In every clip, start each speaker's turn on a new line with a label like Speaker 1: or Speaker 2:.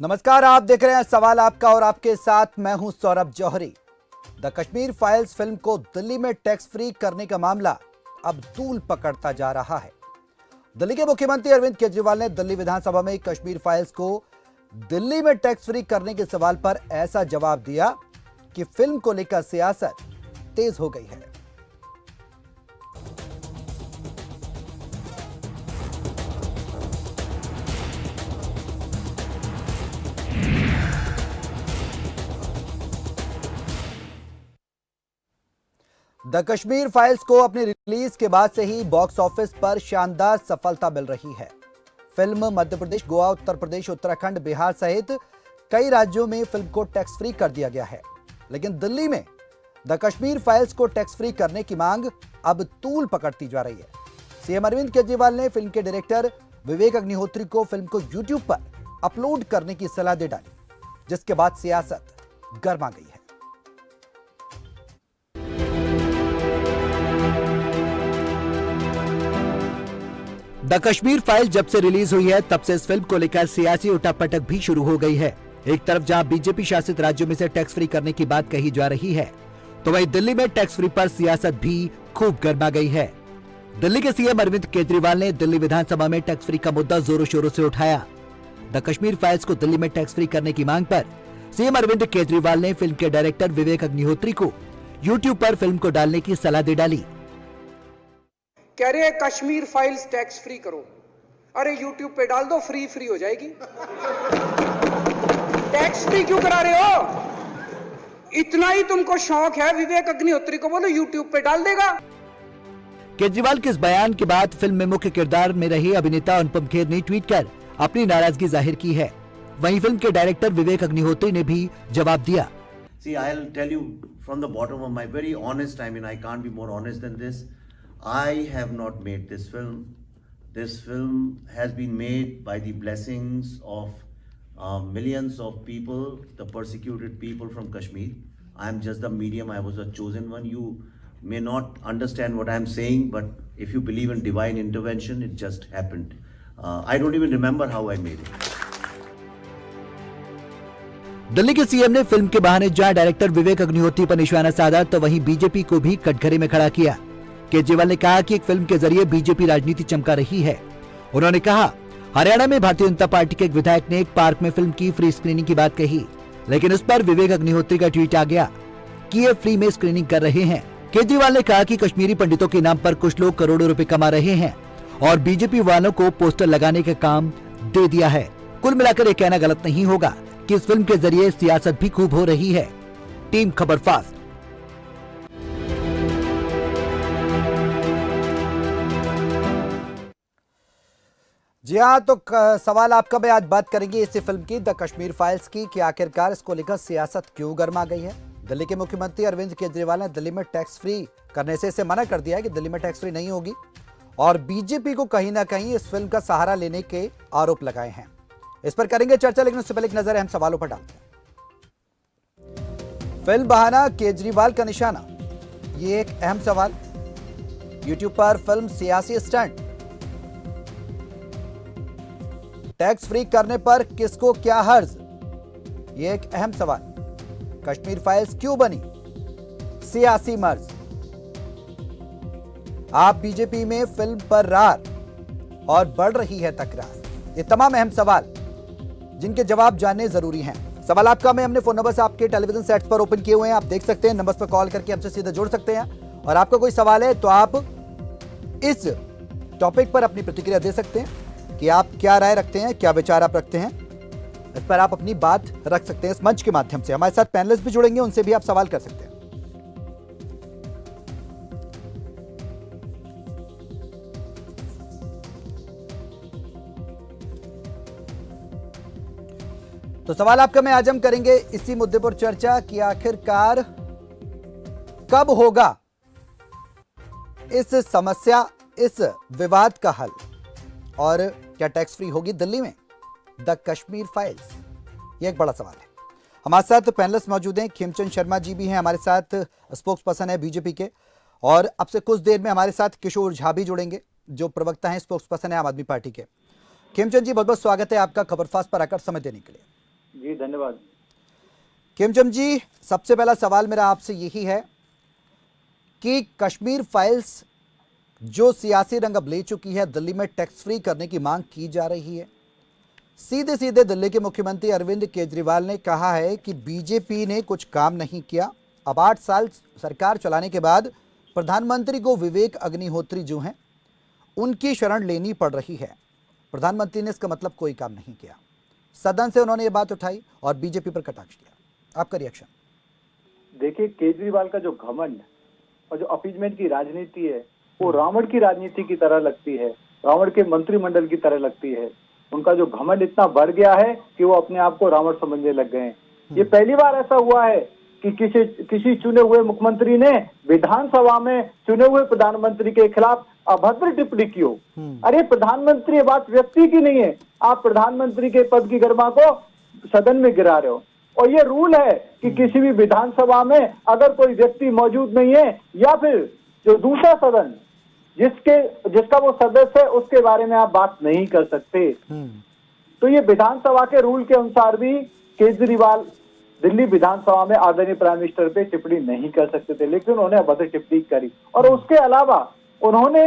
Speaker 1: नमस्कार, आप देख रहे हैं सवाल आपका और आपके साथ मैं हूं सौरभ जौहरी। द कश्मीर फाइल्स फिल्म को दिल्ली में टैक्स फ्री करने का मामला अब तूल पकड़ता जा रहा है। दिल्ली के मुख्यमंत्री अरविंद केजरीवाल ने दिल्ली विधानसभा में कश्मीर फाइल्स को दिल्ली में टैक्स फ्री करने के सवाल पर ऐसा जवाब दिया कि फिल्म को लेकर सियासत तेज हो गई है। द कश्मीर फाइल्स को अपनी रिलीज के बाद से ही बॉक्स ऑफिस पर शानदार सफलता मिल रही है। फिल्म मध्य प्रदेश, गोवा, उत्तर प्रदेश, उत्तराखंड, बिहार सहित कई राज्यों में फिल्म को टैक्स फ्री कर दिया गया है, लेकिन दिल्ली में द कश्मीर फाइल्स को टैक्स फ्री करने की मांग अब तूल पकड़ती जा रही है। सीएम अरविंद केजरीवाल ने फिल्म के डायरेक्टर विवेक अग्निहोत्री को फिल्म को यूट्यूब पर अपलोड करने की सलाह दे डाली, जिसके बाद सियासत गर्मा गई है। द कश्मीर फाइल जब से रिलीज हुई है तब से इस फिल्म को लेकर सियासी उठापटक भी शुरू हो गई है। एक तरफ जहां बीजेपी शासित राज्यों में से टैक्स फ्री करने की बात कही जा रही है, तो वहीं दिल्ली में टैक्स फ्री पर सियासत भी खूब गर्मा गई है। दिल्ली के सीएम अरविंद केजरीवाल ने दिल्ली विधानसभा में टैक्स फ्री का मुद्दा जोरों शोरों से उठाया। द कश्मीर फाइल्स को दिल्ली में टैक्स फ्री करने की मांग पर सीएम अरविंद केजरीवाल ने फिल्म के डायरेक्टर विवेक अग्निहोत्री को यूट्यूब पर फिल्म को डालने की सलाह दे डाली।
Speaker 2: कह रहे कश्मीर फाइल्स टैक्स फ्री करो, अरे यूट्यूब पे डाल दो, फ्री हो जाएगी। टैक्स फ्री क्यों करा रहे हो? इतना ही तुमको शौक है, विवेक अग्निहोत्री को बोलो यूट्यूब पे डाल देगा।
Speaker 1: केजरीवाल के इस बयान के बाद फिल्म में मुख्य किरदार में रहे अभिनेता अनुपम खेर ने ट्वीट कर अपनी नाराजगी जाहिर की है। वहीं फिल्म के डायरेक्टर विवेक अग्निहोत्री ने भी जवाब दिया।
Speaker 3: See, I'll tell you from the bottom of my very honest, I can't be more honest than this. I have not made this film. This film has been made by the blessings of millions of people, the persecuted people from Kashmir. I am just the medium. I was a chosen one. You may not understand what I am saying, but if you believe in divine intervention, it just happened. I don't even remember how I made it.
Speaker 1: Delhi के CM ने film के बहाने जहां director Vivek Agnihotri पर निशाना साधा, तो वहीं बीजेपी को भी कटघरे में खड़ा किया। केजरीवाल ने कहा कि एक फिल्म के जरिए बीजेपी राजनीति चमका रही है। उन्होंने कहा, हरियाणा में भारतीय जनता पार्टी के एक विधायक ने एक पार्क में फिल्म की फ्री स्क्रीनिंग की बात कही, लेकिन उस पर विवेक अग्निहोत्री का ट्वीट आ गया कि ये फ्री में स्क्रीनिंग कर रहे हैं। केजरीवाल ने कहा कि कश्मीरी पंडितों के नाम पर कुछ लोग करोड़ों रुपए कमा रहे हैं और बीजेपी वालों को पोस्टर लगाने का काम दे दिया है। कुल मिलाकर ये कहना गलत नहीं होगा कि इस फिल्म के जरिए सियासत भी खूब हो रही है। टीम खबर फास्ट। जी हाँ, तो सवाल आपका में आज बात करेंगे इसी फिल्म की, द कश्मीर फाइल्स की, कि आखिरकार इसको लेकर सियासत क्यों गर्मा गई है। दिल्ली के मुख्यमंत्री अरविंद केजरीवाल ने दिल्ली में टैक्स फ्री करने से इसे मना कर दिया है कि दिल्ली में टैक्स फ्री नहीं होगी, और बीजेपी को कहीं ना कहीं इस फिल्म का सहारा लेने के आरोप लगाए हैं। इस पर करेंगे चर्चा, लेकिन उससे पहले एक नजर हम सवालों पर डालते हैं। फिल्म बहाना केजरीवाल का निशाना, ये एक अहम सवाल। यूट्यूब पर फिल्म सियासी स्टंट, टैक्स फ्री करने पर किसको क्या हर्ज, ये एक अहम सवाल। कश्मीर फाइल्स क्यों बनी सियासी मर्ज, आप बीजेपी में फिल्म पर रार और बढ़ रही है तकरार, ये तमाम अहम सवाल जिनके जवाब जानने जरूरी हैं। सवाल आपका में हमने फोन नंबर से आपके टेलीविजन सेट्स पर ओपन किए हुए हैं, आप देख सकते हैं। नंबर पर कॉल करके हमसे सीधे जुड़ सकते हैं, और आपका कोई सवाल है तो आप इस टॉपिक पर अपनी प्रतिक्रिया दे सकते हैं कि आप क्या राय रखते हैं, क्या विचार आप रखते हैं। इस पर आप अपनी बात रख सकते हैं इस मंच के माध्यम से। हमारे साथ पैनलिस्ट भी जुड़ेंगे, उनसे भी आप सवाल कर सकते हैं। तो सवाल आपका में आज हम करेंगे इसी मुद्दे पर चर्चा कि आखिरकार कब होगा इस समस्या, इस विवाद का हल, और क्या टैक्स फ्री होगी दिल्ली में द कश्मीर फाइल्स, ये एक बड़ा सवाल है। हमारे साथ पैनलिस्ट मौजूद हैं। खेमचंद शर्मा जी भी हैं हमारे साथ, स्पोक्स पर्सन है बीजेपी के, और अब से कुछ देर में हमारे साथ किशोर झा भी जुड़ेंगे, जो प्रवक्ता हैं, स्पोक्स पर्सन है आम आदमी पार्टी के। खेमचंद जी, बहुत बहुत स्वागत है आपका खबर फास्ट पर आकर समय देने के लिए।
Speaker 4: जी धन्यवाद।
Speaker 1: खेमचंद जी, सबसे पहला सवाल मेरा आपसे यही है कि कश्मीर फाइल्स जो सियासी रंग अब ले चुकी है, दिल्ली में टैक्स फ्री करने की मांग की जा रही है। सीधे सीधे दिल्ली के मुख्यमंत्री अरविंद केजरीवाल ने कहा है कि बीजेपी ने कुछ काम नहीं किया। अब 8 साल सरकार चलाने के बाद प्रधानमंत्री को विवेक अग्निहोत्री जो हैं उनकी शरण लेनी पड़ रही है। प्रधानमंत्री ने इसका मतलब कोई काम नहीं किया। सदन से उन्होंने ये बात उठाई और बीजेपी पर कटाक्ष किया। आपका रिएक्शन?
Speaker 4: देखिए, केजरीवाल का जो घमंड और जो अपीजमेंट की राजनीति है वो रावण की राजनीति की तरह लगती है, रावण के मंत्रिमंडल की तरह लगती है। उनका जो घमंड इतना बढ़ गया है कि वो अपने आप को रावण समझने लग गए हैं। ये पहली बार ऐसा हुआ है कि किसी चुने हुए मुख्यमंत्री ने विधानसभा में चुने हुए प्रधानमंत्री के खिलाफ अभद्र टिप्पणी की हो। अरे प्रधानमंत्री, ये बात व्यक्ति की नहीं है, आप प्रधानमंत्री के पद की गरिमा को सदन में गिरा रहे हो। और ये रूल है कि किसी भी विधानसभा में अगर कोई व्यक्ति मौजूद नहीं है या फिर जो दूसरा सदन जिसका वो सदस्य है उसके बारे में आप बात नहीं कर सकते। तो ये विधानसभा के रूल के अनुसार भी केजरीवाल दिल्ली विधानसभा में आदरणीय प्राइम मिनिस्टर पे टिप्पणी नहीं कर सकते थे, लेकिन उन्होंने अभद्र टिप्पणी करी। और उसके अलावा उन्होंने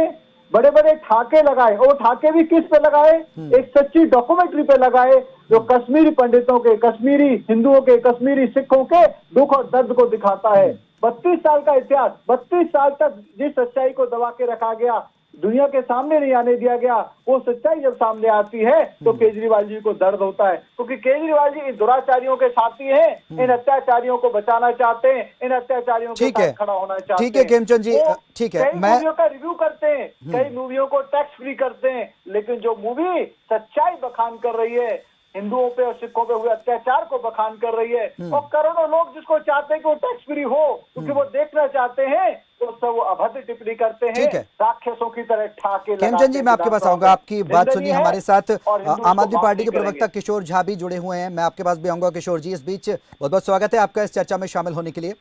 Speaker 4: बड़े बड़े ठाके लगाए, और ठाके भी किस पे लगाए? एक सच्ची डॉक्यूमेंट्री पे लगाए जो कश्मीरी पंडितों के, कश्मीरी हिंदुओं के, कश्मीरी सिखों के दुख और दर्द को दिखाता है। 32 साल का इतिहास, 32 साल तक जिस सच्चाई को दबा के रखा गया, दुनिया के सामने नहीं आने दिया गया, वो सच्चाई जब सामने आती है तो केजरीवाल जी को दर्द होता है, क्योंकि केजरीवाल जी इन दुराचारियों के साथी हैं, इन अत्याचारियों को बचाना चाहते हैं, इन अत्याचारियों के साथ खड़ा होना चाहते हैं।
Speaker 1: ठीक है खेमचंद जी, ठीक है।
Speaker 4: कई मूवियों का रिव्यू करते हैं, कई मूवियों को टैक्स फ्री करते हैं, लेकिन जो मूवी सच्चाई बखान कर रही है, हिंदुओं पे और सिखों पे हुए अत्याचार को बखान कर रही है, और करोड़ों लोग जिसको चाहते हैं कि वो टैक्स फ्री हो क्योंकि वो देखना चाहते हैं, तो सब वो अभद्र टिप्पणी करते हैं, राक्षसों की तरह ठाके लगाते हैं।
Speaker 1: खेमचंद जी, मैं आपके पास आऊंगा। आपकी बात सुनिए। हमारे साथ आम आदमी पार्टी के प्रवक्ता किशोर झा भी जुड़े हुए हैं। मैं आपके पास भी आऊंगा किशोर जी। इस बीच बहुत बहुत स्वागत है आपका इस चर्चा में शामिल होने के लिए।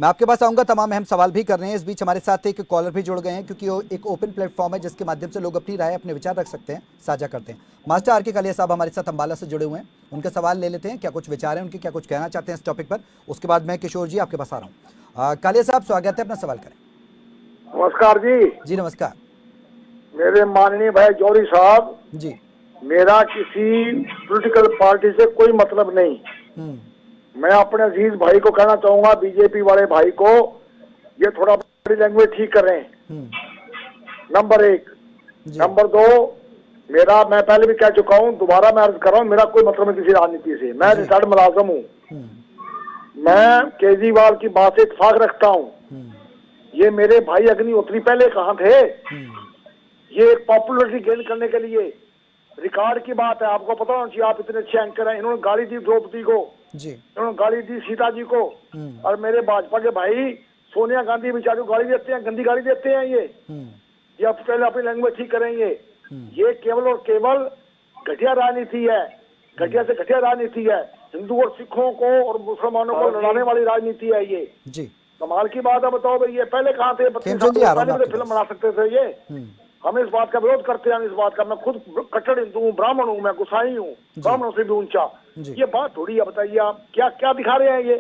Speaker 1: मैं आपके पास आऊंगा, तमाम अहम सवाल भी कर रहे हैं। इस बीच हमारे साथ एक कॉलर भी जुड़ गए हैं, क्योंकि वो एक ओपन प्लेटफॉर्म है जिसके माध्यम से लोग अपनी राय, अपने विचार रख सकते हैं, साझा करते हैं। मास्टर आर के कालिया साहब हमारे साथ अंबाला से जुड़े हुए हैं, उनका सवाल ले लेते हैं, क्या कुछ विचार हैं उनके, क्या कुछ कहना चाहते हैं इस टॉपिक पर। उसके बाद मैं किशोर जी आपके पास आ रहा हूँ। कालिया साहब स्वागत है, अपना सवाल करें।
Speaker 5: नमस्कार जी।
Speaker 1: जी नमस्कार।
Speaker 5: मेरे माननीय भाई जौहरी साहब
Speaker 1: जी,
Speaker 5: मेरा किसी पॉलिटिकल पार्टी से कोई मतलब नहीं। मैं अपने अजीज भाई को कहना चाहूंगा, बीजेपी वाले भाई को, ये थोड़ा बड़ी लैंग्वेज ठीक कर रहे हैं, नंबर 1। नंबर 2, मैं पहले भी कह चुका हूं, दोबारा मैं अर्ज कर रहा हूं, मेरा कोई मतलब नहीं किसी राजनीति से। मैं रिटायर्ड मुलाजम हूं। मैं केजरीवाल की बात से इत्तेफाक रखता हूं। ये मेरे भाई अग्निहोत्री पहले कहाँ थे? ये एक पॉपुलरिटी गेन करने के लिए रिकॉर्ड की बात है, आपको पता होना चाहिए। आप इतने अच्छे एंकर हैं। इन्होंने गाली दी द्रौपदी को
Speaker 1: जी,
Speaker 5: इन्होंने गाली दी सीता जी को, और मेरे भाजपा के भाई सोनिया गांधी बेचारी को गाली देते हैं, गंदी गाली देते हैं। ये आप पहले अपनी लैंग्वेज ठीक करेंगे। ये केवल और केवल घटिया राजनीति है, घटिया से घटिया राजनीति है। हिंदू और सिखों को और मुसलमानों को लड़ाने वाली राजनीति है ये जी। कमाल की बात है, बताओ भाई, ये पहले कहाँ थे? 32 साल पहले फिल्म बना सकते थे ये। हम इस बात का विरोध करते हैं, इस बात का। मैं खुद कट्टर हिंदू हूँ, ब्राह्मण हूँ, मैं गुसाई हूँ, ब्राह्मणों से भी ऊंचा। ये बात थोड़ी है, बताइए आप क्या क्या दिखा रहे हैं ये?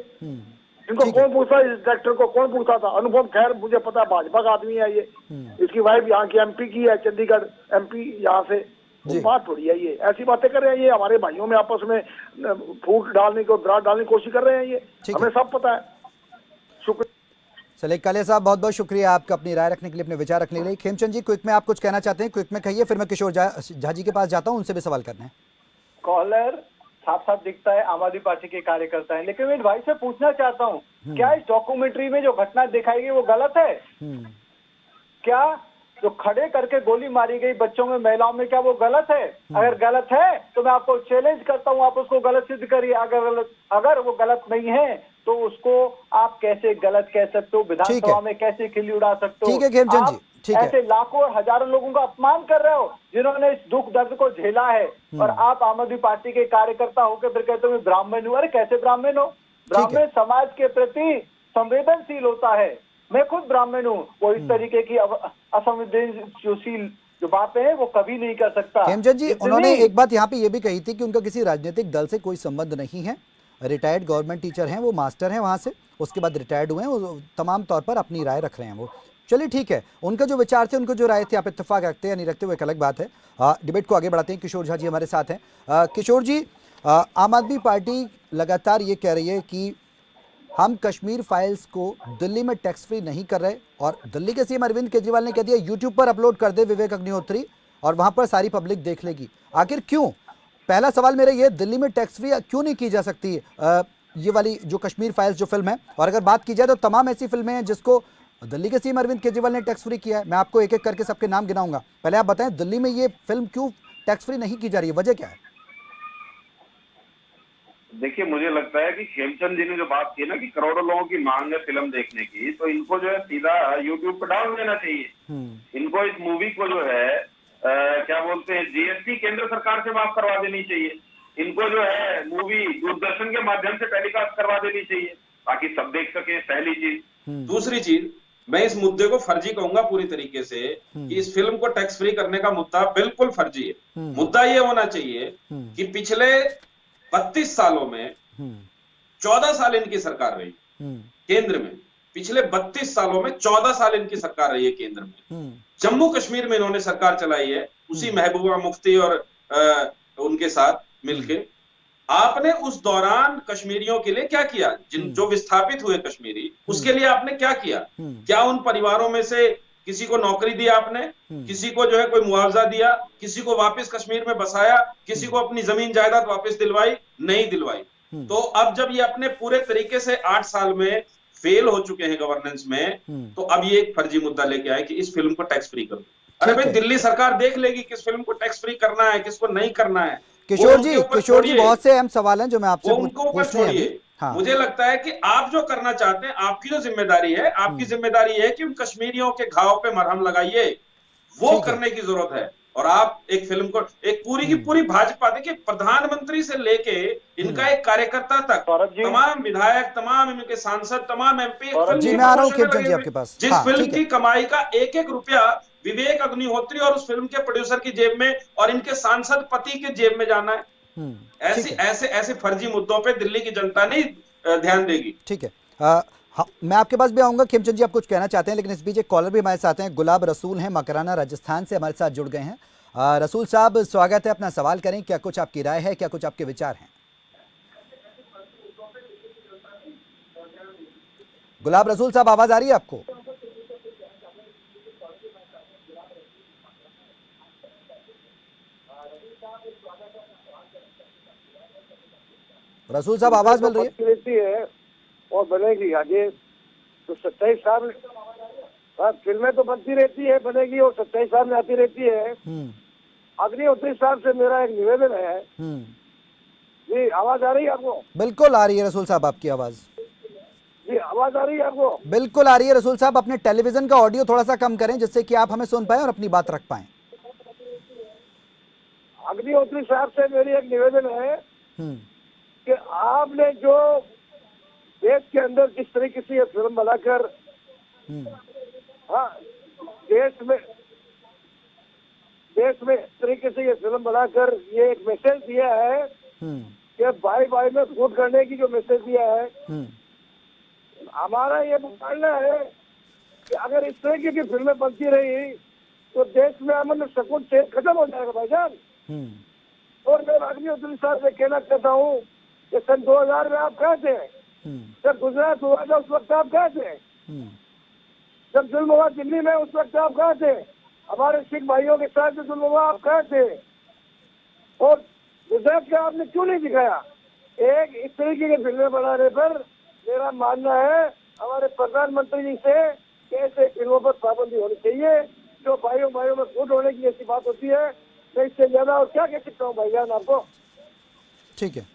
Speaker 5: इनको कौन पूछता? इस डायरेक्टर को कौन पूछता था? अनुपम खैर, मुझे पता भाजपा का आदमी है ये। इसकी वाइफ यहाँ की एमपी की है, चंडीगढ़ एमपी यहाँ से। बात थोड़ी है ये, ऐसी बातें कर रहे हैं ये। हमारे भाइयों में आपस में फूट डालने को, दरार डालने की कोशिश कर रहे हैं ये, हमें सब पता है। शुक्रिया।
Speaker 1: चलिए कालिया साहब, बहुत बहुत शुक्रिया आपका अपनी राय रखने के लिए, अपने विचार रखने के लिए। खेमचंद जी, क्विक में आप कुछ कहना चाहते हैं? क्विक में कहिए, फिर मैं किशोर झा जी के पास जाता हूँ, उनसे भी सवाल करना है।
Speaker 4: कॉलर साफ साफ दिखता है आम आदमी पार्टी के कार्यकर्ता है, लेकिन मैं भाई से पूछना चाहता हूँ, क्या इस डॉक्यूमेंट्री में जो घटना दिखाई गई वो गलत है? क्या जो खड़े करके गोली मारी गई बच्चों में, महिलाओं में, क्या वो गलत है? अगर गलत है तो मैं आपको चैलेंज करता हूँ, आप उसको गलत सिद्ध करिए। अगर वो गलत नहीं है तो उसको आप कैसे गलत कह सकते हो? विधानसभा में कैसे खिल्ली उड़ा सकते हो?
Speaker 1: ठीक है खेमचंद जी, ठीक है।
Speaker 4: ऐसे लाखों और हजारों लोगों का अपमान कर रहे हो जिन्होंने इस दुख दर्द को झेला है, और आप आम आदमी पार्टी के कार्यकर्ता होकर फिर कहते हो ब्राह्मण हूँ। अरे कैसे ब्राह्मण हो? ब्राह्मण समाज के प्रति संवेदनशील होता है। मैं खुद ब्राह्मण हूँ, वो इस तरीके की असंवेदनशील जो बातें है वो कभी नहीं कर सकता।
Speaker 1: खेमचंद जी, उन्होंने एक बात यहाँ पे ये भी कही थी कि उनका किसी राजनीतिक दल से कोई संबंध नहीं है, रिटायर्ड गवर्नमेंट टीचर हैं, वो मास्टर हैं वहाँ से, उसके बाद रिटायर्ड हुए हैं, वो तमाम तौर पर अपनी राय रख रहे हैं। वो चलिए ठीक है, उनका जो विचार थे, उनको जो राय थे, आप इत्तेफाक रखते हैं या नहीं रखते, वो एक अलग बात है। डिबेट को आगे बढ़ाते हैं। किशोर झा जी हमारे साथ हैं। किशोर जी, आम आदमी पार्टी लगातार ये कह रही है कि हम कश्मीर फाइल्स को दिल्ली में टैक्स फ्री नहीं कर रहे, और दिल्ली के सीएम अरविंद केजरीवाल ने कह दिया यूट्यूब पर अपलोड कर दे विवेक अग्निहोत्री और वहां पर सारी पब्लिक देख लेगी। आखिर क्यों? पहला सवाल मेरा ये, दिल्ली में टैक्स फ्री क्यों नहीं की जा सकती ये वाली जो कश्मीर फाइल्स जो फिल्म है? और अगर बात की जाए तो तमाम ऐसी फिल्में हैं जिसको दिल्ली के सीएम अरविंद केजरीवाल ने टैक्स फ्री किया है। मैं आपको एक एक करके सबके नाम गिनाऊंगा। पहले आप बताएं, दिल्ली में ये फिल्म क्यों टैक्स फ्री नहीं की जा रही है, वजह क्या है?
Speaker 6: देखिए, मुझे लगता है कि खेमचंद जी ने जो बात की ना कि करोड़ों लोगों की मांग है फिल्म देखने की, तो इनको जो है सीधा यूट्यूब पर डाल देना चाहिए। इनको इस मूवी को जो है क्या बोलते हैं, जीएसटी केंद्र सरकार से माफ करवा देनी चाहिए। इनको जो है मूवी दूरदर्शन के माध्यम से टेलीकास्ट करवा देनी चाहिए ताकि सब देख सके, पहली चीज। दूसरी चीज, मैं इस मुद्दे को फर्जी कहूंगा पूरी तरीके से कि इस फिल्म को टैक्स फ्री करने का मुद्दा बिल्कुल फर्जी है। मुद्दा ये होना चाहिए कि पिछले 32 सालों में 14 साल इनकी सरकार रही केंद्र में, पिछले 32 सालों में 14 साल इनकी सरकार रही है केंद्र में। जम्मू कश्मीर में इन्होंने सरकार चलाई है उसी महबूबा मुफ्ती और उनके साथ मिलके। आपने उस दौरान कश्मीरियों के लिए क्या किया? जो विस्थापित हुए कश्मीरी, उसके लिए आपने क्या किया? क्या उन परिवारों में से किसी को नौकरी दी आपने? किसी को जो है कोई मुआवजा दिया? किसी को वापस कश्मीर में बसाया? किसी को अपनी जमीन जायदाद वापस दिलवाई? नहीं दिलवाई। तो अब जब ये अपने पूरे तरीके से 8 साल में फेल हो चुके हैं गवर्नेंस में, तो अब ये एक फर्जी मुद्दा लेके आए कि इस फिल्म को टैक्स फ्री करो। अरे भाई, दिल्ली सरकार देख लेगी किस फिल्म को टैक्स फ्री करना है, किसको नहीं करना है।
Speaker 1: किशोर जी बहुत से अहम सवाल हैं जो मैं आपसे पूछने हैं।
Speaker 6: हाँ। मुझे लगता है कि आप जो करना चाहते हैं, आपकी जो जिम्मेदारी है, आपकी जिम्मेदारी है कि उन कश्मीरियों के घाव पे मरहम लगाइए, वो करने की जरूरत है। और आप एक फिल्म को, एक पूरी की पूरी भाजपा, देखिए प्रधानमंत्री से लेके इनका एक कार्यकर्ता तक, तमाम विधायक, तमाम इनके सांसद, तमाम एमपी, जिस फिल्म की कमाई का एक एक रुपया विवेक अग्निहोत्री और उस फिल्म के प्रोड्यूसर की जेब में और इनके सांसद पति के जेब में जाना है। ऐसे फर्जी मुद्दों पे दिल्ली की जनता नहीं ध्यान देगी।
Speaker 1: ठीक है, हाँ, मैं आपके पास भी आऊंगा। खेमचंद जी आप कुछ कहना चाहते हैं, लेकिन इस बीच एक कॉलर भी हमारे साथ हैं। गुलाब रसूल हैं, मकराना राजस्थान से हमारे साथ जुड़ गए हैं। रसूल साहब स्वागत है, अपना सवाल करें। क्या कुछ आपकी राय है, क्या कुछ आपके विचार हैं? गुलाब रसूल साहब, आवाज आ रही है आपको? रसूल साहब आवाज मिल रही
Speaker 5: है और बनेगी आगे तो 27 साल फिल्में तो बनती रहती है, बनेगी और 27 साल में आती रहती है। अग्निहोत्री साहब से मेरा एक निवेदन है जी। आवाज आ रही है आपको?
Speaker 1: बिल्कुल आ रही है रसूल साहब, आपकी आवाज
Speaker 5: जी। आवाज आ रही है आपको?
Speaker 1: बिल्कुल आ रही है रसूल साहब। अपने टेलीविजन का ऑडियो थोड़ा सा कम करें जिससे कि आप हमें सुन पाए और अपनी बात रख पाए।
Speaker 5: अग्निहोत्री साहब से मेरी एक निवेदन है कि आपने जो देश के अंदर जिस तरीके से ये फिल्म बनाकर देश में इस तरीके से ये फिल्म बनाकर ये एक मैसेज दिया है कि भाई भाई में फूट करने की जो मैसेज दिया है, हमारा ये मानना है कि अगर इस तरीके की फिल्में बनती रही तो देश में अमन सुकून से खत्म हो जाएगा भाईजान। और मैं अग्निहोत्री साहब से कहना चाहता हूँ कि सन 2000 में आप कहाँ थे? जब गुजरात हुआ था उस वक्त आप कहाँ थे? जब जुल्म हुआ दिल्ली में उस वक्त आप कहाँ थे? हमारे सिख भाइयों के साथ जो जुल्म हुआ आप कहाँ थे? और गुजरात का आपने क्यों नहीं दिखाया? एक इस तरीके की फिल्में बनाने पर मेरा मानना है हमारे प्रधानमंत्री जी से ऐसे फिल्मों पर पाबंदी होनी चाहिए। जो भाइयों में फूट होने की ऐसी बात होती है, मैं इससे ज्यादा और क्या कह सकता हूँ भाईजान आपको।
Speaker 1: ठीक है,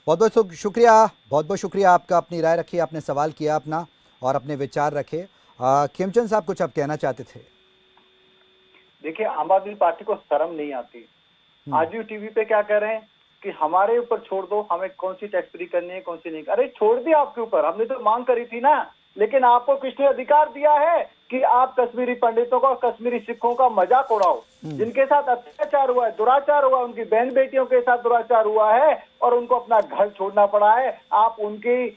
Speaker 1: बहुत बहुत शुक्रिया, बहुत बहुत शुक्रिया आपका। अपनी राय रखी, आपने सवाल किया अपना और अपने विचार रखे। खेमचंद साहब कुछ आप कहना चाहते थे?
Speaker 4: देखिए, आम आदमी पार्टी को शर्म नहीं आती। आज भी टीवी पे क्या कह रहे हैं कि हमारे ऊपर छोड़ दो, हमें कौन सी टैक्स फ्री करनी है कौन सी नहीं। अरे छोड़ दिया आपके ऊपर, हमने तो मांग करी थी ना लेकिन आपको किसने अधिकार दिया है कि आप कश्मीरी पंडितों का, कश्मीरी सिखों का मजाक उड़ाओ, जिनके साथ अत्याचार हुआ है, दुराचार हुआ, उनकी बहन बेटियों के साथ दुराचार हुआ है और उनको अपना घर छोड़ना पड़ा है। आप उनकी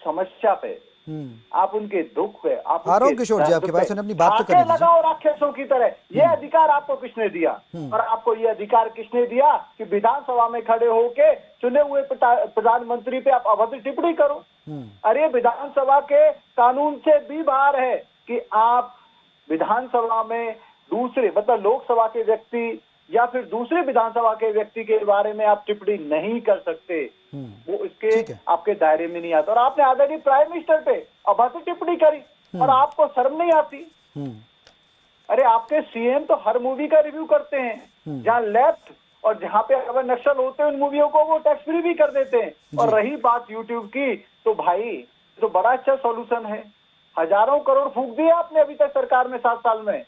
Speaker 4: समस्या पे, आप उनके दुख पे, आप
Speaker 1: आ रहा हूं किशोर जी आपके पास, अपनी बात तो करने दीजिए।
Speaker 4: लगाओ राक्षसों की तरह, ये अधिकार आपको किसने दिया? और आपको ये अधिकार किसने दिया कि विधानसभा में खड़े होके चुने हुए प्रधानमंत्री पे आप अभद्र टिप्पणी करो? अरे विधानसभा के कानून से भी बाहर है कि आप विधानसभा में दूसरे, मतलब लोकसभा के व्यक्ति या फिर दूसरे विधानसभा के व्यक्ति के बारे में आप टिप्पणी नहीं कर सकते, वो इसके आपके दायरे में नहीं आता। और आपने आदरणीय प्राइम मिनिस्टर पे अभद्र टिप्पणी करी और आपको शर्म नहीं आती? अरे आपके सीएम तो हर मूवी का रिव्यू करते हैं, जहां लेफ्ट और जहां पे अगर नक्सल होते हैं उन मूवियों को वो टैक्स फ्री भी कर देते हैं। और रही बात यूट्यूब की, तो भाई तो बड़ा अच्छा सॉल्यूशन है, हजारों करोड़ फूंक दिए आपने अभी तक सरकार में 7 साल में।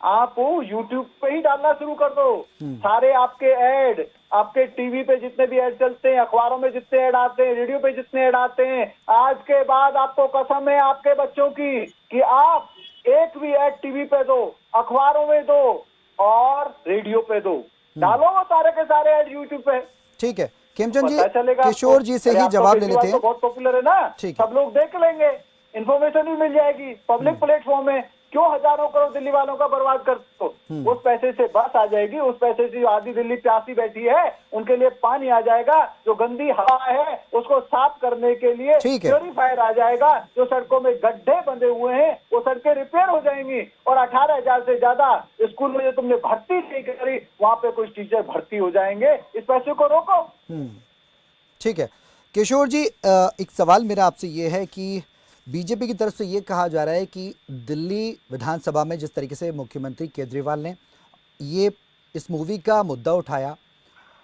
Speaker 4: आप यूट्यूब पे ही डालना शुरू कर दो सारे आपके ऐड, आपके टीवी पे जितने भी ऐड चलते हैं, अखबारों में जितने ऐड आते हैं, रेडियो पे जितने ऐड आते हैं, आज के बाद आपको कसम है आपके बच्चों की कि आप एक भी ऐड टीवी पे दो, अखबारों में दो और रेडियो पे दो, डालो वो सारे के सारे ऐड यूट्यूब पे।
Speaker 1: ठीक है खेमचंद जी, किशोर जी से ही जवाब ले लेते हैं।
Speaker 4: तो बहुत पॉपुलर है ना, सब लोग देख लेंगे, इन्फॉर्मेशन भी मिल जाएगी, पब्लिक प्लेटफॉर्म है। क्यों हजारों करोड़ दिल्ली वालों का बर्बाद करते हो? उस पैसे से बस आ जाएगी, उस पैसे से आधी दिल्ली प्यासी बैठी है उनके लिए पानी आ जाएगा, जो गंदी हवा है उसको साफ करने के लिए प्योरीफायर आ जाएगा, जो सड़कों में गड्ढे बंधे हुए हैं वो सड़कें रिपेयर हो जाएंगी, और 18,000 से ज्यादा स्कूल में जो तुमने भर्ती नहीं करी वहां पे कुछ टीचर भर्ती हो जाएंगे। इस पैसे को रोको।
Speaker 1: ठीक है किशोर जी, एक सवाल मेरा आपसे ये है कि बीजेपी की तरफ से ये कहा जा रहा है कि दिल्ली विधानसभा में जिस तरीके से मुख्यमंत्री केजरीवाल ने ये इस मूवी का मुद्दा उठाया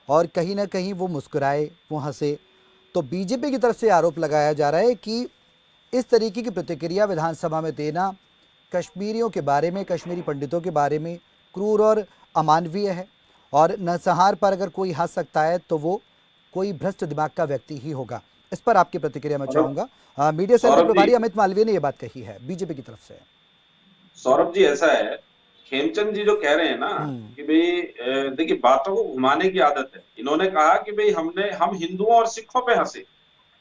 Speaker 1: और कहीं ना कहीं वो मुस्कुराए, वो हंसे, तो बीजेपी की तरफ से आरोप लगाया जा रहा है कि इस तरीके की प्रतिक्रिया विधानसभा में देना कश्मीरियों के बारे में, कश्मीरी पंडितों के बारे में क्रूर और अमानवीय है, और नरसंहार पर अगर कोई हंस सकता है तो वो कोई भ्रष्ट दिमाग का व्यक्ति ही होगा। इस पर आपकी प्रतिक्रिया मैं चाहूंगा। मीडिया सेल के प्रभारी अमित मालवीय ने यह बात कही है बीजेपी की तरफ से।
Speaker 7: सौरभ जी, ऐसा है, खेमचंद जी जो कह रहे हैं ना कि भाई देखिए बातों को घुमाने की आदत है। इन्होंने कहा कि भाई हम हिंदुओं और सिखों पे हंसे।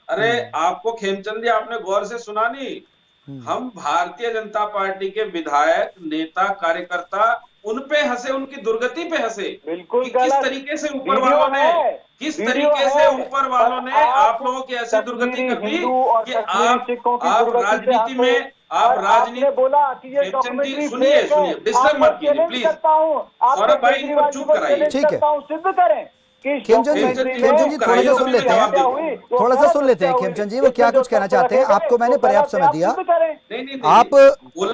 Speaker 7: अरे आपको खेमचंद जी आपने गौर से सुना नहीं, हम भारतीय जनता पार्टी के विधायक, नेता, कार्यकर्ता उन पे हंसे, उनकी दुर्गति पे हंसे।
Speaker 4: बिल्कुल
Speaker 7: किस तरीके से ऊपर वालों ने, किस तरीके से ऊपर वालों ने आप लोगों की ऐसी दुर्गति कर दी कि आप राजनीति में, आप राजनीति
Speaker 4: बोला कि ये डॉक्यूमेंट्री
Speaker 7: सुनिए, डिस्टर्ब मत कीजिए प्लीज। सौरभ भाई इनको चुप कराइए।
Speaker 1: ठीक है
Speaker 4: सिद्ध करें।
Speaker 1: खेमचंद जी थोड़ा सा सुन लेते हैं, थोड़ा सा सुन लेते हैं खेमचंद जी वो क्या कुछ कहना चाहते हैं। आपको मैंने पर्याप्त समय दिया, आप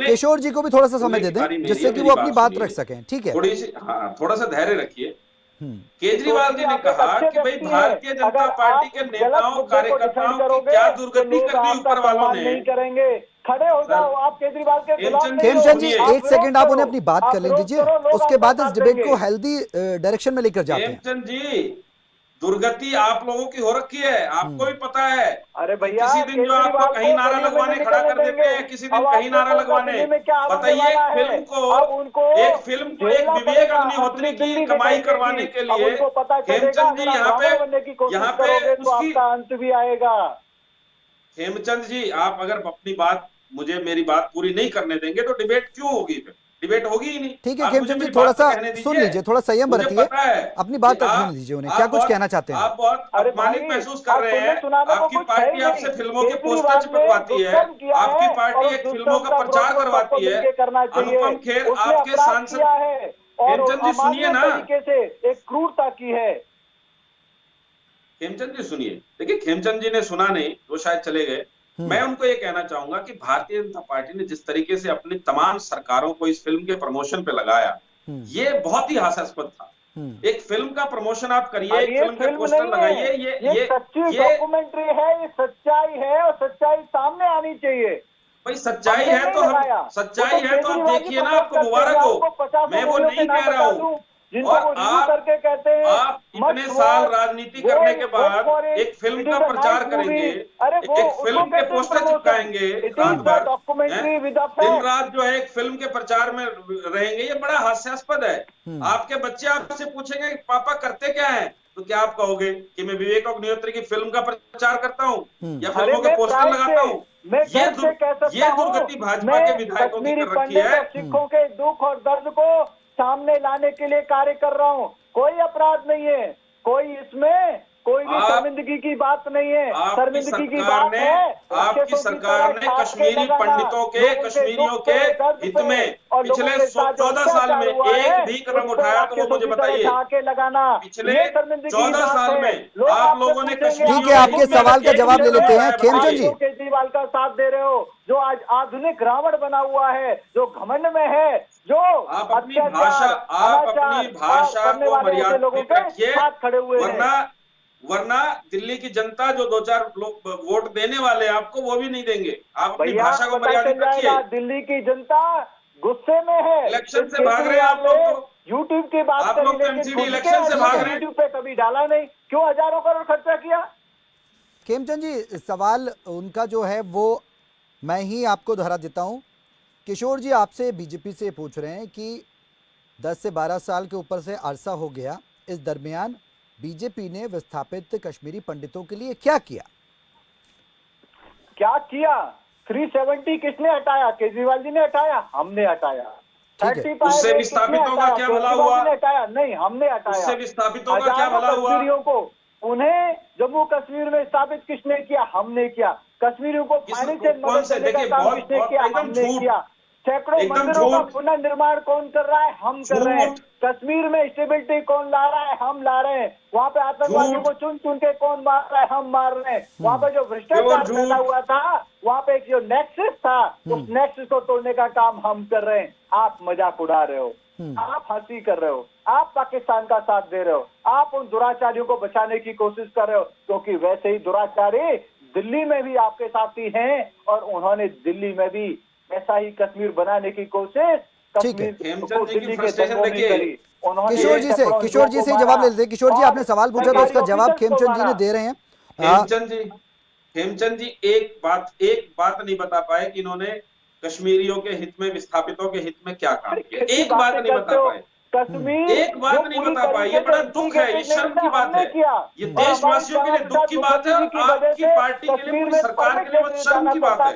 Speaker 1: किशोर जी को भी थोड़ा सा समय दे दें जिससे कि वो अपनी बात रख सकें। ठीक है,
Speaker 7: थोड़ा सा धैर्य रखिए। केजरीवाल जी ने कहा कि भाई भारतीय जनता पार्टी के नेताओं, कार्यकर्ताओं की क्या दुर्गति कर दी ऊपर वालों ने।
Speaker 4: नहीं करेंगे, खड़े हो जाओ आप केजरीवाल के खिलाफ।
Speaker 1: खेमचंद जी एक सेकंड आप उन्हें अपनी बात कर लें दीजिए, उसके बाद इस डिबेट को हेल्दी डायरेक्शन में लेकर जाते हैं।
Speaker 7: खेमचंद जी, दुर्गति आप लोगों की हो रखी है, आपको भी पता है।
Speaker 4: अरे भैया,
Speaker 7: किसी दिन जो आपको कहीं नारा लगवाने खड़ा कर देते हैं, किसी दिन कहीं नारा लगवाने। बताइए, एक फिल्म को एक विवेक अग्निहोत्री की कमाई करवाने के लिए खेमचंद जी यहाँ पे उसकी
Speaker 4: अंत भी आएगा।
Speaker 7: खेमचंद जी, आप अगर अपनी बात, मुझे मेरी बात पूरी नहीं करने देंगे तो डिबेट क्यों होगी? फिर डिबेट होगी ही नहीं।
Speaker 1: ठीक है खेमचंद जी, थोड़ा सा सुन लीजिए, थोड़ा संयम बरतिए, अपनी बात रखने दीजिए उन्हें, क्या कुछ कहना चाहते हैं।
Speaker 7: आप बहुत अपमानित महसूस कर रहे हैं। आपकी पार्टी आपसे फिल्मों के पोस्टर चिपकवाती है, आपकी पार्टी एक फिल्मों का प्रचार करवाती है। अनुपम खेर आपके सांसद, खेमचंद जी सुनिए ना,
Speaker 4: एक क्रूरता की है।
Speaker 7: खेमचंद जी सुनिए, देखिए खेमचंद जी ने सुना नहीं, वो शायद चले गए। मैं उनको ये कहना चाहूंगा कि भारतीय जनता पार्टी ने जिस तरीके से अपनी तमाम सरकारों को इस फिल्म के प्रमोशन पे लगाया, ये बहुत ही हास्यास्पद था। एक फिल्म का प्रमोशन आप करिए, एक फिल्म के पोस्टर लगाइए, ये
Speaker 4: सच्ची डॉक्यूमेंट्री है, ये सच्चाई है और सच्चाई सामने आनी चाहिए।
Speaker 7: भाई सच्चाई है तो हम, सच्चाई है तो आप देखिए ना, आपको मुबारक हो, मैं वो नहीं कह रहा हूँ।
Speaker 4: जिनको
Speaker 7: और
Speaker 4: वो रिव्यू
Speaker 7: आप
Speaker 4: करके कहते हैं
Speaker 7: आप इतने साल राजनीति करने के बाद एक फिल्म का प्रचार करेंगे, एक फिल्म के पोस्टर चिपकाएंगे रात भर,
Speaker 4: डॉक्यूमेंट्री विद
Speaker 7: दिन रात जो है एक फिल्म के प्रचार में रहेंगे, ये बड़ा हास्यास्पद है। आपके बच्चे आपसे पूछेंगे कि पापा करते क्या है, तो क्या आप कहोगे कि मैं विवेक अग्निहोत्री की फिल्म का प्रचार करता हूँ या फिल्मों के पोस्टर लगाता हूँ? ये दुर्गति भाजपा के विधायकों की कर रखी है।
Speaker 4: सिखों के दुख और दर्द को सामने लाने के लिए कार्य कर रहा हूँ। कोई अपराध नहीं है, कोई इसमें कोई भी शर्मिंदगी की बात नहीं है। शर्मिंदगी की बात है
Speaker 7: आपकी सरकार ने कश्मीरी पंडितों के, कश्मीरियों के हित में पिछले 14 साल में एक भी कदम उठाया तो वो मुझे बताइए। पिछले 14 साल में आप लोगों ने कश्मीरियों,
Speaker 1: ठीक है, आपके सवाल का जवाब ले लेते हैं खेमचंद जी।
Speaker 4: केजरीवाल का साथ दे रहे हो, जो आज आधुनिक रावण बना हुआ है, जो घमंड में है, जो
Speaker 7: आप अपनी भाषा को मर्यादा में रखिए,
Speaker 4: खड़े हुए
Speaker 7: वरना दिल्ली की जनता जो 2-4 लोग वोट देने वाले आपको वो भी नहीं देंगे। आप अपनी भाषा को मर्यादित रखिए।
Speaker 4: दिल्ली की जनता गुस्से में है,
Speaker 7: इलेक्शन से भाग रहे हैं आप लोग, तो
Speaker 4: यूट्यूब की बात
Speaker 7: आप लोग तो एमसीडी इलेक्शन से भाग रहे हैं।
Speaker 4: यूट्यूब पे कभी डाला नहीं, क्यों हजारों करोड़ खर्चा किया?
Speaker 1: खेमचंद जी, सवाल उनका जो है वो मैं ही आपको दोहरा देता हूं। किशोर जी आपसे बीजेपी से पूछ रहे हैं कि 10 से 12 साल के ऊपर से अरसा हो गया, इस दरमियान बीजेपी ने विस्थापित कश्मीरी पंडितों के लिए क्या किया?
Speaker 4: क्या किया? 370 किसने हटाया? केजरीवाल जी ने हटाया, हमने हटाया।
Speaker 7: उससे विस्थापितों का क्या भला हुआ?
Speaker 4: हटाया नहीं, हमने हटाया।
Speaker 7: उससे विस्थापितों का क्या भला हुआ?
Speaker 4: कश्मीरियों को, उन्हें जम्मू कश्मीर में स्थापित किसने किया? हमने किया। कश्मीरियों को फाइनेंशियल मदद देने का काम किसने किया? हमने किया। सैकड़ों मंदिरों का पुनर्निर्माण कौन कर रहा है? हम कर रहे हैं। कश्मीर में स्टेबिलिटी कौन ला रहा है? हम ला रहे हैं। वहाँ पे आतंकवादियों को चुन चुन के कौन मार रहा है? हम मार रहे हैं। वहाँ पे जो भ्रष्टाचार फैला हुआ था, वहाँ पे एक जो नेक्सस था, उस नेक्सस को तोड़ने का काम हम कर रहे हैं। आप मजाक उड़ा रहे हो, आप हंसी कर रहे हो, आप पाकिस्तान का साथ दे रहे हो, आप उन दुराचारियों को बचाने की कोशिश कर रहे हो, क्योंकि वैसे ही दुराचारी दिल्ली में भी आपके साथी हैं और उन्होंने दिल्ली में भी ऐसा ही कश्मीर बनाने की कोशिश
Speaker 1: ठीक है।
Speaker 4: दिल्ली के दंगों में करी।
Speaker 1: किशोर जी से जवाब ले लेते हैं। किशोर जी आपने सवाल पूछा तो उसका जवाब खेमचंद जी ने दे रहे हैं।
Speaker 7: खेमचंद जी एक बात नहीं बता पाए कि इन्होंने कश्मीरियों के हित में, विस्थापितों के हित में क्या काम किया। एक बात नहीं बता पाए, एक बात नहीं बता पाई। ये बड़ा दुख है, ये शर्म की बात है, ये देशवासियों के लिए दुख की बात है और आपकी पार्टी के लिए, पूरी सरकार के लिए बहुत शर्म की बात है।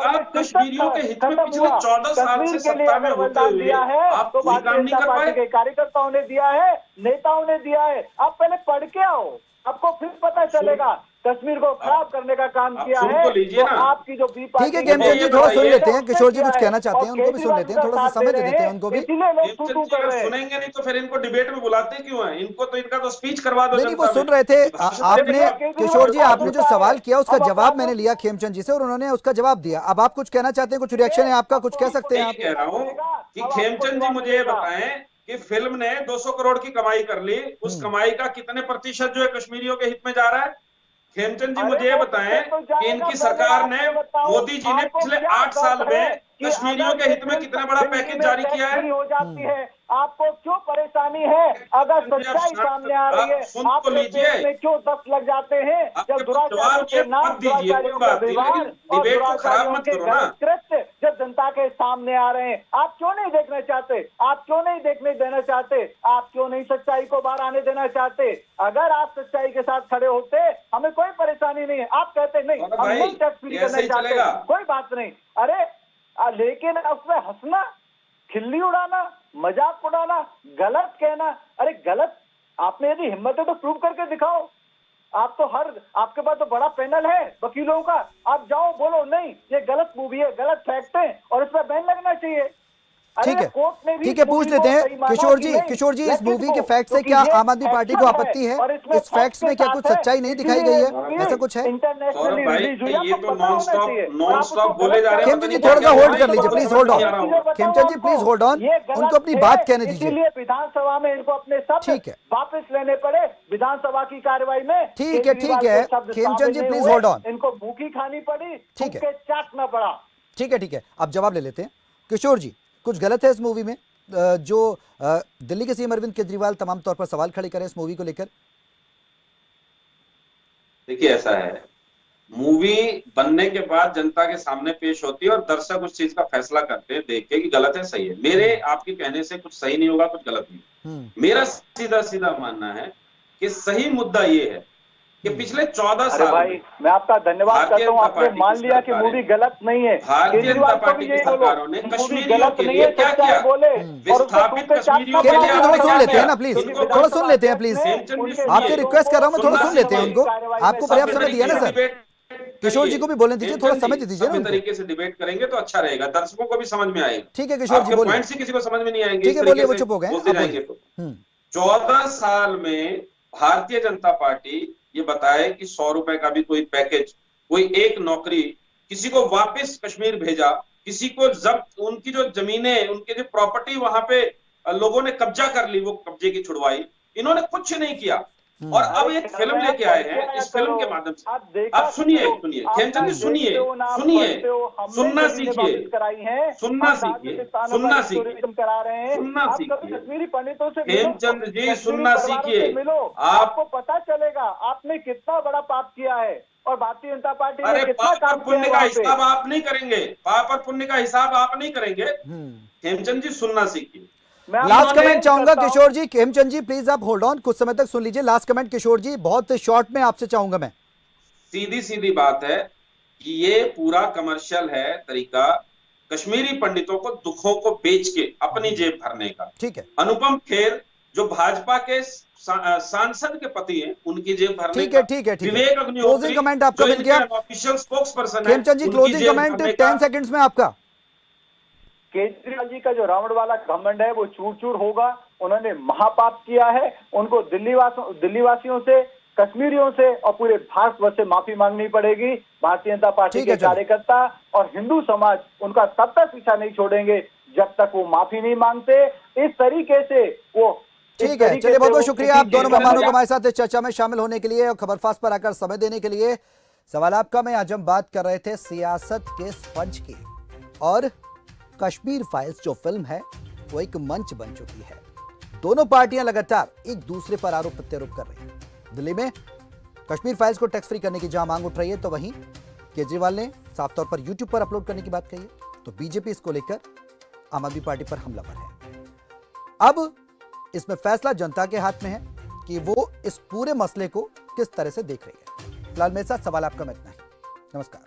Speaker 7: आप कश्मीरियों के हित में पिछले 14 साल से सत्ता में होते हुए आप कोई काम नहीं कर पाए।
Speaker 4: कार्यकर्ताओं ने दिया है, नेताओं ने दिया है। आप पहले पढ़ के आओ, आपको फिर पता चलेगा। कश्मीर को खराब करने का काम किया है तो आपकी जो बी पार्टी।
Speaker 1: ठीक है खेमचंद जी, थोड़ा सुन लेते हैं। किशोर जी कुछ कहना चाहते हैं, उनको भी सुन लेते हैं, थोड़ा सा समय दे देते हैं उनको भी।
Speaker 7: सुनेंगे नहीं तो फिर इनको डिबेट में बुलाते क्यों हैं? इनको तो इनका तो स्पीच करवा दो।
Speaker 1: नहीं, वो सुन रहे थे। आपने किशोर जी आपने जो सवाल किया उसका जवाब मैंने लिया खेमचंद जी से और उन्होंने उसका जवाब दिया। अब आप कुछ कहना चाहते हैं, कुछ रिएक्शन है आपका, कुछ कह सकते हैं आप?
Speaker 7: कह रहा हूँ कि खेमचंद जी मुझे ये बताएं कि फिल्म ने 200 करोड़ की कमाई कर ली, उस कमाई का कितने प्रतिशत जो है कश्मीरियों के हित में जा रहा है? खेमचंद जी मुझे ये बताएं कि इनकी सरकार ने, मोदी जी ने पिछले 8 साल में कश्मीरियों के हित में कितना बड़ा पैकेज जारी किया है?
Speaker 4: हो जाती है, आपको क्यों परेशानी है? अगर सच्चाई सामने आ रही है, आपके पेट में क्यों 10 लग जाते हैं? जब दुराचारियों के नाम, दुराचारियों का व्यवहार और दुराचारियों के कृत्य जब जनता के सामने आ रहे हैं, आप क्यों नहीं देखना चाहते? आप क्यों नहीं देखने देना चाहते? आप क्यों नहीं सच्चाई को बाहर आने देना चाहते? अगर आप सच्चाई के साथ खड़े होते, हमें कोई परेशानी नहीं है। आप कहते नहीं, हम नहीं टैक्स फ्री करना चाहते, कोई बात नहीं। अरे लेकिन उसमें हंसना, खिल्ली उड़ाना, मजाक उड़ाना, गलत कहना, अरे गलत, आपने यदि हिम्मत है तो प्रूव करके दिखाओ। आप तो आपके पास तो बड़ा पैनल है वकीलों का, आप जाओ बोलो नहीं ये गलत मूवी है, गलत फैक्ट है और इस पर बैन लगना चाहिए।
Speaker 1: ठीक है, ठीक है, पूछ लेते हैं किशोर जी इस मूवी के फैक्ट से क्या आम आदमी पार्टी को आपत्ति है? इस फैक्ट्स में क्या कुछ सच्चाई नहीं दिखाई गई है, ऐसा कुछ है?
Speaker 7: सौरभ भाई ये तो नॉन स्टॉप बोले जा रहे हैं।
Speaker 1: खेमचंद जी थोड़ा सा होल्ड कर लीजिए, please hold on. Khemchand ji please hold on, उनको अपनी बात कहने दीजिए।
Speaker 4: इसलिए विधानसभा में इनको अपने शब्द वापस लेने पड़े विधानसभा की कार्रवाई में।
Speaker 1: ठीक है Khemchand ji please hold on,
Speaker 4: इनको भूखी खानी पड़ी,
Speaker 1: ठीक है,
Speaker 4: चाटना पड़ा।
Speaker 1: ठीक है, अब जवाब ले लेते हैं। किशोर जी कुछ गलत है इस मूवी में? जो दिल्ली के सीएम अरविंद केजरीवाल तमाम तौर पर सवाल खड़े करें इस मूवी को लेकर?
Speaker 7: देखिए ऐसा है, मूवी बनने के बाद जनता के सामने पेश होती है और दर्शक उस चीज का फैसला करते हैं देख के कि गलत है सही है। मेरे आपके कहने से कुछ सही नहीं होगा, कुछ गलत नहीं। मेरा सीधा सीधा मानना है कि सही मुद्दा ये है कि पिछले 14 साल
Speaker 4: भाई मैं आपका धन्यवाद करता हूँ, आपने मान लिया कि मूवी गलत नहीं है।
Speaker 7: भारतीय जनता पार्टी की सरकारों ने कश्मीरियों के लिए क्या किया? विस्थापित कश्मीरियों के लिए
Speaker 1: थोड़ा सुन लेते हैं ना प्लीज, थोड़ा सुन लेते हैं प्लीज, आपसे रिक्वेस्ट कर रहा हूँ, थोड़ा सुन लेते हैं उनको। आपको पर्याप्त समय दिया ना सर, किशोर जी को भी बोलने दीजिए, थोड़ा समय दीजिए ना।
Speaker 7: तरीके से डिबेट करेंगे तो अच्छा रहेगा, दर्शकों को भी समझ में आएगा।
Speaker 1: ठीक है किशोर जी बोलिए।
Speaker 7: पॉइंट से किसी को समझ में नहीं आएंगे,
Speaker 1: ठीक है बोलिए, वो चुप हो गए।
Speaker 7: 14 साल में भारतीय जनता पार्टी ये बताए कि 100 रुपए का भी कोई पैकेज, कोई एक नौकरी, किसी को वापस कश्मीर भेजा, किसी को जब्त उनकी जो जमीनें, उनके जो प्रॉपर्टी वहां पे लोगों ने कब्जा कर ली, वो कब्जे की छुड़वाई। इन्होंने कुछ नहीं किया और अब एक फिल्म लेके आए हैं। इस फिल्म के माध्यम से आप सुनिए खेमचंद जी, सुनिए सुनना सीखिए, सुनना सीखिए, सुनना सीखिए, सुनना सीखिए
Speaker 4: कश्मीरी पंडितों से
Speaker 7: खेमचंद जी, सुनना सीखिए।
Speaker 4: आपको पता चलेगा आपने कितना बड़ा पाप किया है और भारतीय जनता पार्टी ने
Speaker 7: अरे
Speaker 4: कितना
Speaker 7: पाप और
Speaker 4: काम
Speaker 7: पुण्य
Speaker 4: किया
Speaker 7: का
Speaker 4: है।
Speaker 7: हिसाब आप नहीं करेंगे, पाप और पुण्य का हिसाब आप नहीं करेंगे। खेमचंद जी सुनना सीखिए।
Speaker 1: लास्ट कमेंट चाहूंगा किशोर जी, हेमचंद जी प्लीज आप होल्ड ऑन, कुछ समय तक सुन लीजिए। लास्ट कमेंट किशोर जी, बहुत शॉर्ट में आपसे चाहूंगा मैं।
Speaker 7: सीधी सीधी बात है कि ये पूरा कमर्शियल है तरीका कश्मीरी पंडितों को दुखों को बेच के अपनी जेब भरने का।
Speaker 1: ठीक है,
Speaker 7: अनुपम खेर जो भाजपा के सांसद के पति हैं, उनकी जेब भरने
Speaker 1: ठीक है, ठीक है, ठीक है।
Speaker 7: विवेक अग्निहोत्री
Speaker 1: क्लोजिंग कमेंट आपका मिल गया,
Speaker 7: ऑफिशियल स्पोक्स पर्सन है।
Speaker 1: हेमचंद जी क्लोजिंग कमेंट 10 सेकंड्स में आपका।
Speaker 4: केजरीवाल जी का जो रावण वाला घमंड है वो चूर चूर होगा। उन्होंने महापाप किया है, उनको दिल्ली वासियों से, कश्मीरियों से और पूरे भारतवर्ष से माफी मांगनी पड़ेगी। भारतीय जनता पार्टी के कार्यकर्ता और हिंदू समाज उनका तब तक पीछा नहीं छोड़ेंगे जब तक वो माफी नहीं मांगते। इस तरीके से वो
Speaker 1: ठीक है, चलिए बहुत बहुत शुक्रिया आप दोनों मेहमानों को हमारे साथ इस चर्चा में शामिल होने के लिए और खबरफास्ट पर आकर समय देने के लिए। सवाल आपका, मैं आज हम बात कर रहे थे सियासत के स्पंज की, और कश्मीर फाइल्स जो फिल्म है वो एक मंच बन चुकी है। दोनों पार्टियां लगातार एक दूसरे पर आरोप प्रत्यारोप कर रही हैं। दिल्ली में कश्मीर फाइल्स को टैक्स फ्री करने की जहां मांग उठ रही है, तो वहीं केजरीवाल ने साफ तौर पर यूट्यूब पर अपलोड करने की बात कही है। तो बीजेपी इसको लेकर आम आदमी पार्टी पर हमलावर है। अब इसमें फैसला जनता के हाथ में है कि वो इस पूरे मसले को किस तरह से देख रही है। फिलहाल मेरे साथ सवाल आपका मैं इतना ही। नमस्कार।